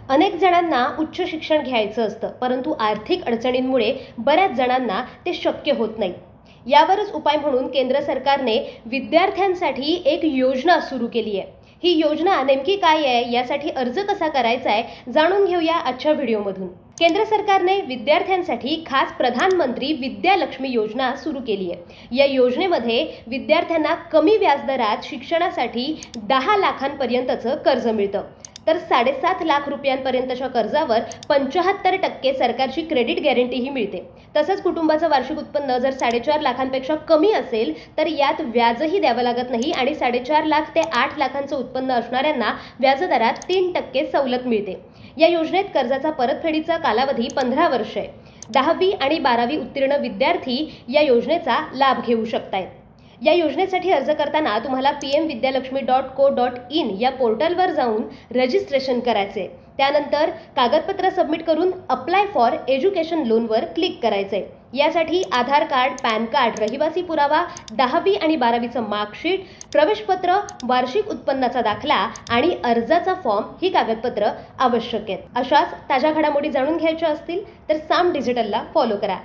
अनेक जणांना उच्च शिक्षण घ्यायचं असतं, परंतु आर्थिक अडचणींमुळे बऱ्याच जणांना ते शक्य होत नाही। यावरच उपाय म्हणून केंद्र सरकारने विद्यार्थ्यांसाठी एक योजना सुरू केली आहे। ही योजना नेमकी काय आहे, यासाठी अर्ज कसा करायचा आहे जाणून घेऊया आजच्या व्हिडिओमधून। केंद्र सरकारने विद्यार्थ्यांसाठी खास प्रधानमंत्री विद्यालक्ष्मी योजना सुरू केली आहे। या योजनेमध्ये विद्यार्थ्यांना कमी व्याजदरात शिक्षणासाठी 10 लाखांपर्यंतचं कर्ज मिळतं। तर 7.5 लाख रुपयांपर्यंतच्या कर्जावर 75% सरकारची क्रेडिट गॅरंटीही मिळते। तसंच कुटुंबाचं वार्षिक उत्पन्न जर 4.5 लाखांपेक्षा कमी असेल तर यात व्याजही द्यावं लागत नाही आणि 4.5 लाख ते 8 लाखांचं उत्पन्न असणाऱ्यांना व्याजदरात 3% सवलत मिळते। या योजनेत कर्जाचा परतफेडीचा कालावधी 15 वर्ष आहे। 10वी आणि 12वी उत्तीर्ण विद्यार्थी या योजनेचा लाभ घेऊ शकतात। या योजनेसाठी अर्ज करताना तुम्हाला pmvidyalakshmi.co.in या पोर्टलवर जाऊन रजिस्ट्रेशन करायचे। त्यानंतर कागदपत्र सबमिट करून अप्लाय फॉर एज्युकेशन लोनवर क्लिक करायचे। यासाठी आधार कार्ड, पॅन कार्ड, रहिवासी पुरावा, 10वी आणि 12वीचं मार्कशीट, प्रवेशपत्र, वार्षिक उत्पन्नाचा दाखला आणि अर्जाचा फॉर्म ही कागदपत्र आवश्यक आहेत। अशाच ताज्या घडामोडी जाणून घ्यायच्या असतील तर साम डिजिटलला फॉलो करा।